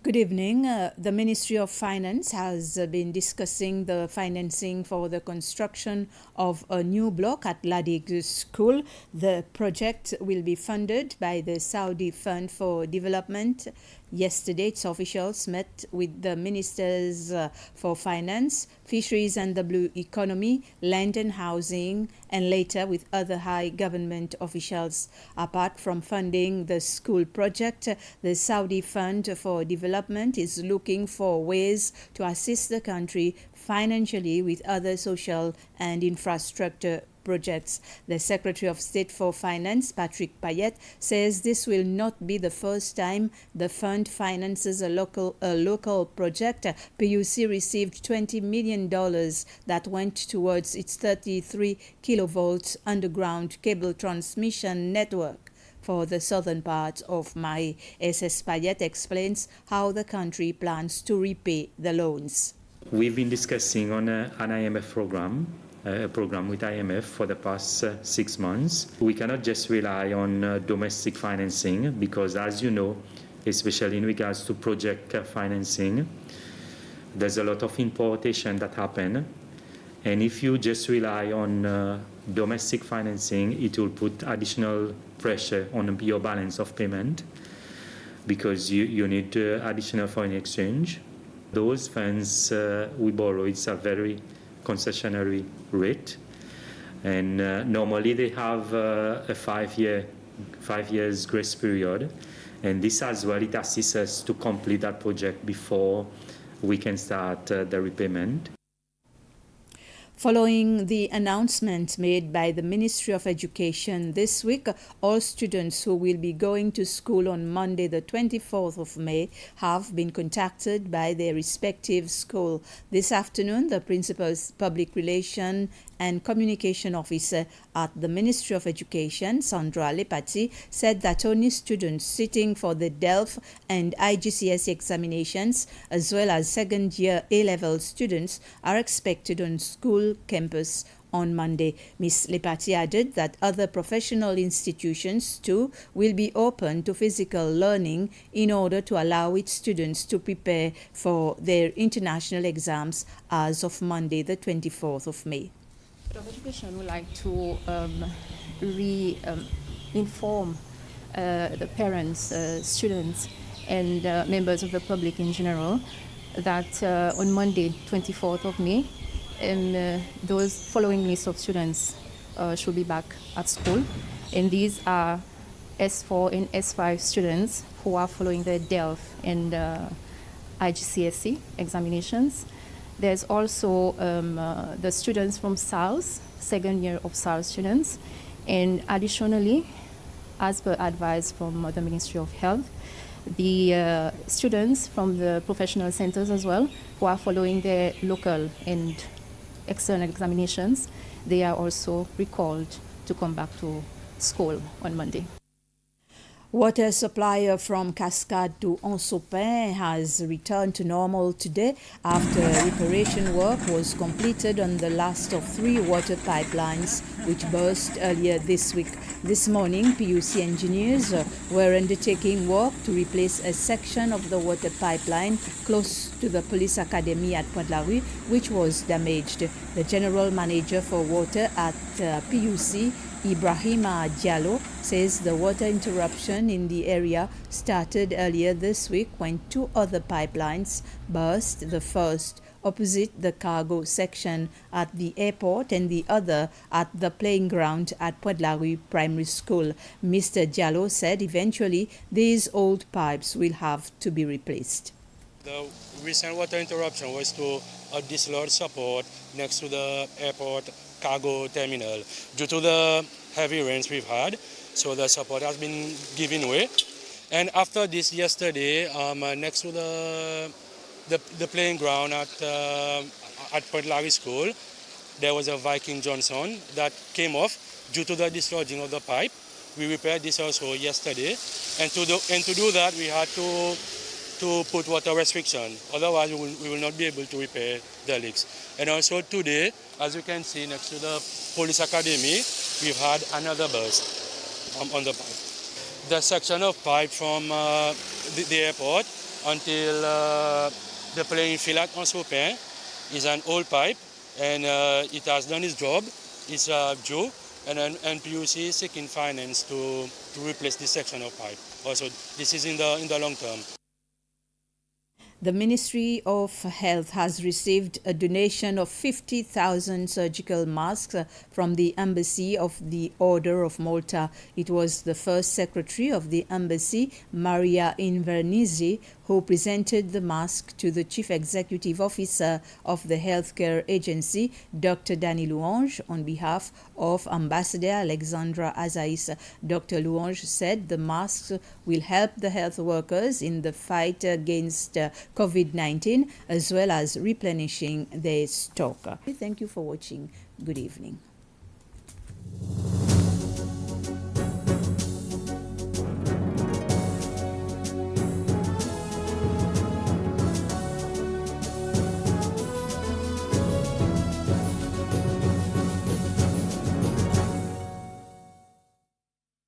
Good evening. The Ministry of Finance has been discussing the financing for the construction of a new block at Ladig School. The project will be funded by the Saudi Fund for Development. Yesterday, its officials met with the Ministers for Finance, Fisheries and the Blue Economy, Land and Housing, and later with other high government officials. Apart from funding the school project, the Saudi Fund for Development is looking for ways to assist the country financially with other social and infrastructure projects. The Secretary of State for Finance, Patrick Payet, says this will not be the first time the fund finances a local project. PUC received $20 million that went towards its 33 kilovolts underground cable transmission network for the southern part of Mai. SS Payet explains how the country plans to repay the loans. We've been discussing on an IMF program, a program with IMF for the past 6 months. We cannot just rely on domestic financing because, as you know, especially in regards to project financing, there's a lot of importation that happen. And if you just rely on domestic financing, it will put additional pressure on your balance of payment because you need additional foreign exchange. Those funds we borrow, it's a very concessionary rate, and normally they have a 5 years grace period, and this as well, it assists us to complete that project before we can start the repayment. Following the announcement made by the Ministry of Education this week, all students who will be going to school on Monday, the 24th of May, have been contacted by their respective school. This afternoon, the Principal's Public Relations and Communication Officer at the Ministry of Education, Sandra Lepati, said that only students sitting for the DELF and IGCSE examinations, as well as second-year A-level students, are expected on school campus on Monday. Ms. Lepati added that other professional institutions too will be open to physical learning in order to allow its students to prepare for their international exams as of Monday, the 24th of May. The Board of Education would like to inform the parents, students, and members of the public in general that on Monday, 24th of May, those following list of students should be back at school. And these are S4 and S5 students who are following the DELF and IGCSE examinations. There's also the students from SARS, second year of SARS students. And additionally, as per advice from the Ministry of Health, the students from the professional centers as well, who are following their local and external examinations, they are also recalled to come back to school on Monday. Water supply from Cascade to Onsopin has returned to normal today after reparation work was completed on the last of 3 water pipelines which burst earlier this week. This morning, PUC engineers were undertaking work to replace a section of the water pipeline close to the Police Academy at Pointe-la-Rue, which was damaged. The General Manager for Water at PUC, Ibrahima Diallo, says the water interruption in the area started earlier this week when 2 other pipelines burst, the first opposite the cargo section at the airport and the other at the playing ground at Pointe-la-Rue Primary School. Mr. Diallo said eventually these old pipes will have to be replaced. The recent water interruption was to dislodge support next to the airport cargo terminal. Due to the heavy rains we've had, so the support has been giving way. And after this yesterday, next to the playing ground at Pointe-la-Rue School, there was a Viking Johnson that came off due to the dislodging of the pipe. We repaired this also yesterday, and to do that we had to put water restriction. Otherwise, we will not be able to repair the leaks. And also today, as you can see next to the Police Academy, we've had another burst on the pipe. The section of pipe from the airport until the playing field at Anse-au-Pin is an old pipe, and it has done its job. It's due, and then NPUC is seeking finance to replace this section of pipe. Also, this is in the long term. The Ministry of Health has received a donation of 50,000 surgical masks from the Embassy of the Order of Malta. It was the first secretary of the embassy, Maria Invernizzi, who presented the mask to the Chief Executive Officer of the Healthcare Agency, Dr. Danny Louange, on behalf of Ambassador Alexandra Azais. Dr. Louange said the masks will help the health workers in the fight against COVID-19 as well as replenishing their stock. Thank you for watching. Good evening.